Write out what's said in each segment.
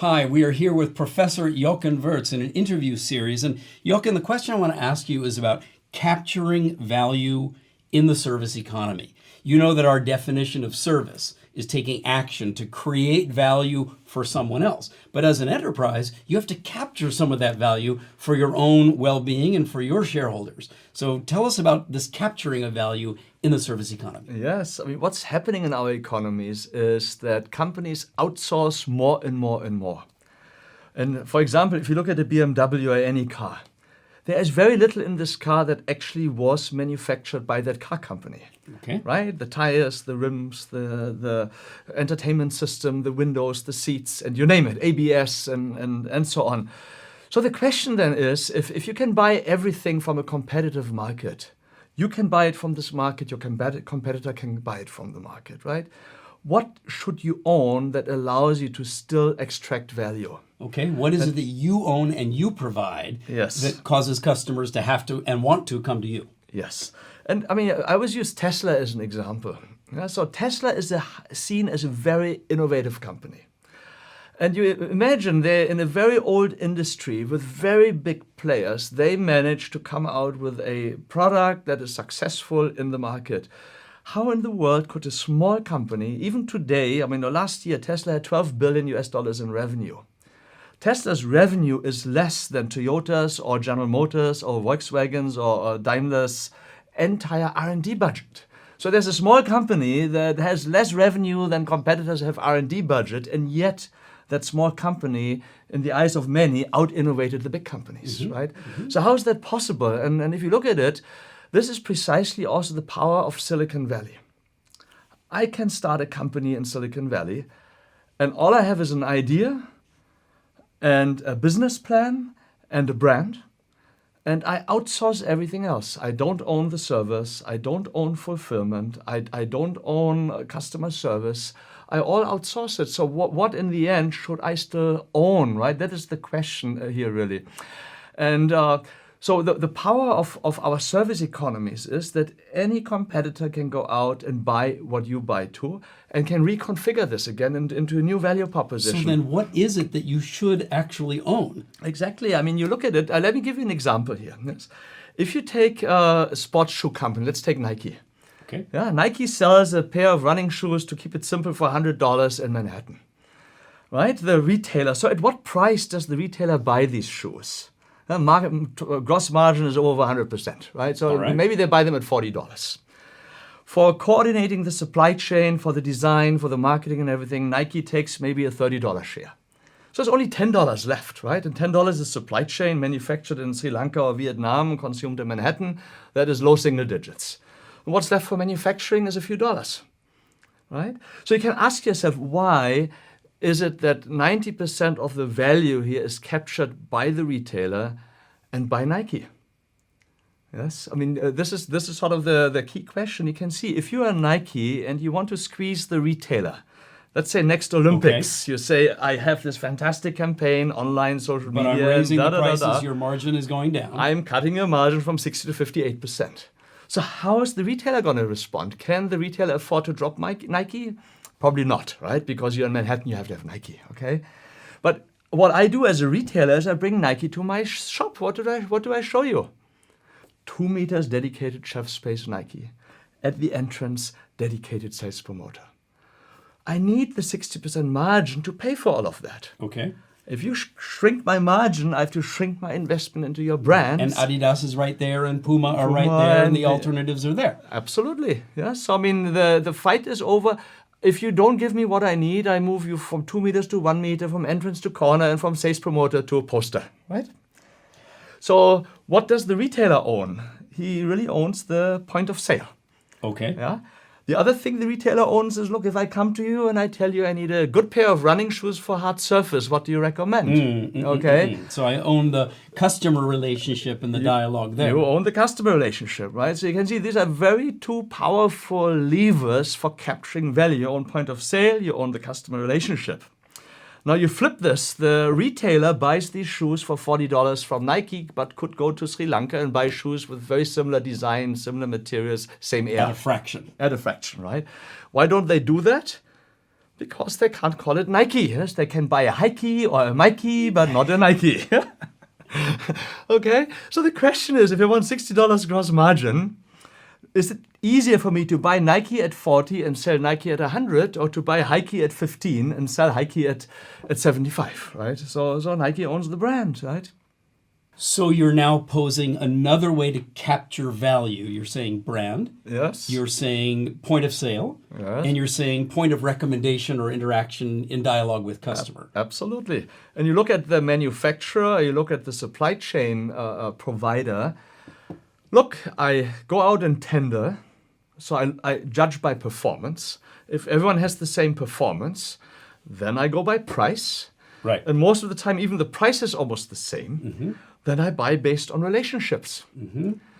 Hi, we are here with Professor Jochen Wirtz in an interview series. And Jochen, the question I want to ask you is about capturing value in the service economy. You know that our definition of service is taking action to create value for someone else. But as an enterprise, you have to capture some of that value for your own well-being and for your shareholders. So tell us about this capturing of value in the service economy. Yes, I mean, what's happening in our economies is that companies outsource more and more and more. And for example, if you look at a BMW or any car, there is very little in this car that actually was manufactured by that car company. Okay. Right? The tires, the rims, the entertainment system, the windows, the seats, and you name it, ABS and so on. So the question then is, if you can buy everything from a competitive market, you can buy it from this market, your competitor can buy it from the market, right? What should you own that allows you to still extract value? Okay, what is it that you own and you provide that causes customers to have to and want to come to you? Yes. And I mean, I always use Tesla as an example. Yeah, so Tesla is seen as a very innovative company. And you imagine they're in a very old industry with very big players. They managed to come out with a product that is successful in the market. How in the world could a small company, even today, I mean, last year Tesla had $12 billion in revenue. Tesla's revenue is less than Toyota's or General Motors or Volkswagen's or Daimler's entire R&D budget. So there's a small company that has less revenue than competitors have R&D budget, and yet that small company, in the eyes of many, out-innovated the big companies, right? So how is that possible? And if you look at it, this is precisely also the power of Silicon Valley. I can start a company in Silicon Valley, and all I have is an idea and a business plan and a brand, and I outsource everything else. I don't own the servers, I don't own fulfillment, I don't own customer service. I all outsource it. So what in the end should I still own, right? That is the question here, really. And so the power of our service economies is that any competitor can go out and buy what you buy too, and can reconfigure this again into a new value proposition. So then what is it that you should actually own? Exactly. I mean, you look at it. Let me give you an example here. Yes. If you take a sports shoe company, let's take Nike. Okay. Yeah, Nike sells a pair of running shoes, to keep it simple, for $100 in Manhattan. Right? The retailer. So at what price does the retailer buy these shoes? Gross margin is over 100%, right? So maybe they buy them at $40. For coordinating the supply chain, for the design, for the marketing and everything, Nike takes maybe a $30 share. So there's only $10 left, right? And $10 is supply chain, manufactured in Sri Lanka or Vietnam, consumed in Manhattan. That is low single digits. And what's left for manufacturing is a few dollars, right? So you can ask yourself, why is it that 90% of the value here is captured by the retailer and by Nike? Yes, I mean, this is sort of the key question. You can see, if you are Nike and you want to squeeze the retailer, let's say next Olympics, you say, I have this fantastic campaign, online, social media. But I'm raising the prices, your margin is going down. I'm cutting your margin from 60 to 58%. So how is the retailer going to respond? Can the retailer afford to drop Nike? Probably not, right? Because you're in Manhattan, you have to have Nike, okay? But what I do as a retailer is I bring Nike to my shop. What do I show you? 2 meters dedicated shelf space Nike. At the entrance, dedicated sales promoter. I need the 60% margin to pay for all of that. Okay. If you shrink my margin, I have to shrink my investment into your brand. And Adidas is right there, and Puma are right there, and the alternatives are there. Absolutely. Yes. So, I mean, the fight is over. If you don't give me what I need, I move you from 2 meters to 1 meter, from entrance to corner, and from sales promoter to a poster, right? So what does the retailer own? He really owns the point of sale. Okay. Yeah. The other thing the retailer owns is, look, if I come to you and I tell you I need a good pair of running shoes for hard surface, what do you recommend? Okay. So I own the customer relationship and the dialogue there. You own the customer relationship, right? So you can see these are very two powerful levers for capturing value. You own point of sale, you own the customer relationship. Now you flip this, the retailer buys these shoes for $40 from Nike, but could go to Sri Lanka and buy shoes with very similar design, similar materials, same air. At a fraction. At a fraction, right? Why don't they do that? Because they can't call it Nike. Yes, they can buy a Hikey or a Mikey, but not a Nike. Okay, so the question is, if I want $60 gross margin, is it easier for me to buy Nike at 40 and sell Nike at 100, or to buy Hikey at 15 and sell Hikey at 75, right? So Nike owns the brand, right? So you're now posing another way to capture value. You're saying brand. Yes. You're saying point of sale. Yes. And you're saying point of recommendation or interaction in dialogue with customer. Absolutely. And you look at the manufacturer, you look at the supply chain provider. Look, I go out and tender, so I judge by performance. If everyone has the same performance, then I go by price. Right. And most of the time, even the price is almost the same. Then I buy based on relationships.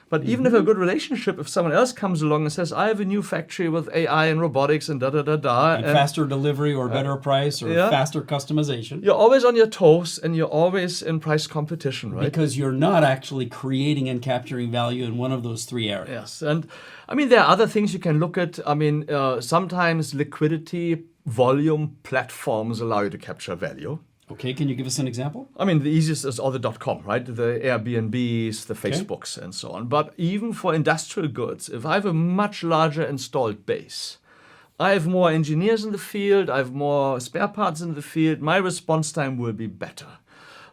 But even if a good relationship, if someone else comes along and says, I have a new factory with AI and robotics and da-da-da-da. And faster delivery or better price or faster customization. You're always on your toes and you're always in price competition, right? Because you're not actually creating and capturing value in one of those three areas. Yes. And I mean, there are other things you can look at. I mean, sometimes liquidity, volume platforms allow you to capture value. Okay, can you give us an example? I mean, the easiest is all the .com, right? The Airbnbs, the Facebooks, and so on. But even for industrial goods, if I have a much larger installed base, I have more engineers in the field, I have more spare parts in the field, my response time will be better.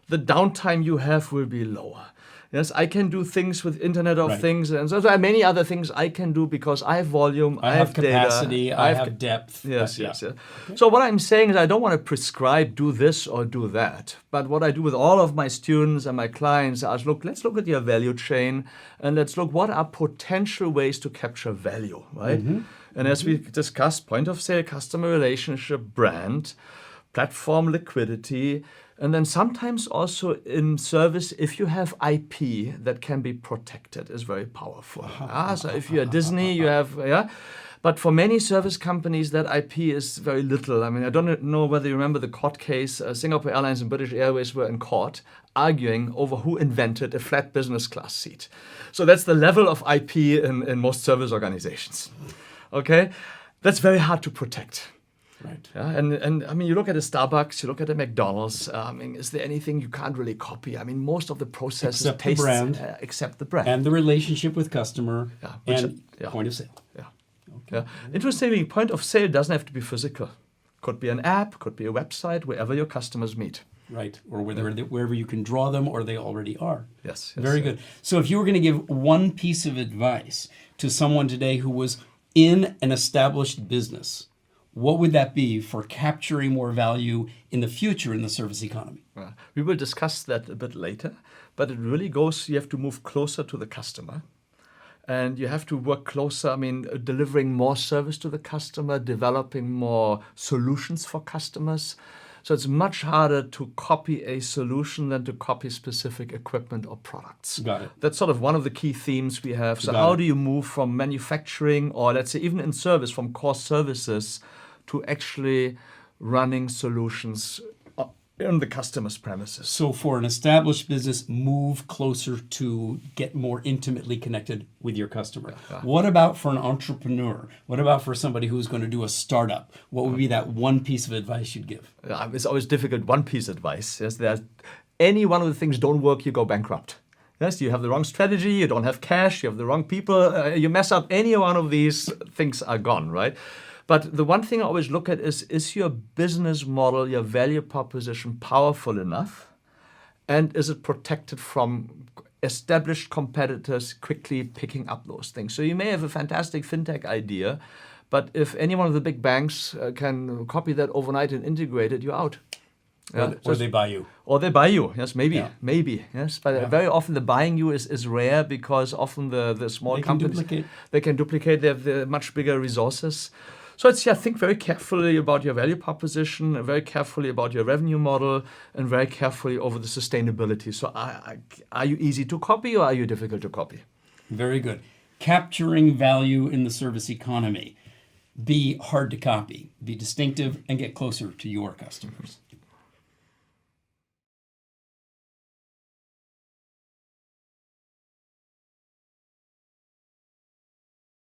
The downtime you have will be lower. Yes, I can do things with Internet of Things, and so there are many other things I can do because I have volume, I have capacity, data, I have depth. Yes. Okay. So what I'm saying is I don't want to prescribe do this or do that. But what I do with all of my students and my clients is let's look at your value chain and let's look what are potential ways to capture value, right? And as we discussed, point of sale, customer relationship, brand, platform liquidity, and then sometimes also in service, if you have IP that can be protected, is very powerful. So if you're Disney, you have, But for many service companies, that IP is very little. I mean, I don't know whether you remember the court case. Singapore Airlines and British Airways were in court arguing over who invented a flat business class seat. So that's the level of IP in most service organizations. Okay? That's very hard to protect. Right. Yeah, and I mean, you look at a Starbucks, you look at a McDonald's. I mean, is there anything you can't really copy? I mean, most of the processes, except the brand, except the brand, and the relationship with customer, and point of sale. Yeah. Okay. Interestingly, point of sale doesn't have to be physical. Could be an app, could be a website, wherever your customers meet. Right, or wherever you can draw them, or they already are. Yes. Very good. So, if you were going to give one piece of advice to someone today who was in an established business, what would that be for capturing more value in the future in the service economy? We will discuss that a bit later, but it really goes, you have to move closer to the customer and you have to work closer, I mean, delivering more service to the customer, developing more solutions for customers. So it's much harder to copy a solution than to copy specific equipment or products. Got it. That's sort of one of the key themes we have. So how do you move from manufacturing, or let's say even in service, from core services to actually running solutions in the customer's premises? So for an established business, move closer to get more intimately connected with your customer. What about for an entrepreneur? What about for somebody who's going to do a startup? What would be that one piece of advice you'd give? It's always difficult, one piece of advice. Yes, there's any one of the things don't work, you go bankrupt. Yes, you have the wrong strategy, you don't have cash, you have the wrong people, you mess up, any one of these things are gone, right? But the one thing I always look at is your business model, your value proposition powerful enough? And is it protected from established competitors quickly picking up those things? So you may have a fantastic fintech idea, but if any one of the big banks can copy that overnight and integrate it, you're out. Or they buy you. Or they buy you, yes, maybe. Yes, but very often the buying you is rare because often the small companies, they can duplicate, they have the much bigger resources. So it's, think very carefully about your value proposition, very carefully about your revenue model, and very carefully over the sustainability. So are you easy to copy or are you difficult to copy? Very good. Capturing value in the service economy. Be hard to copy, be distinctive, and get closer to your customers.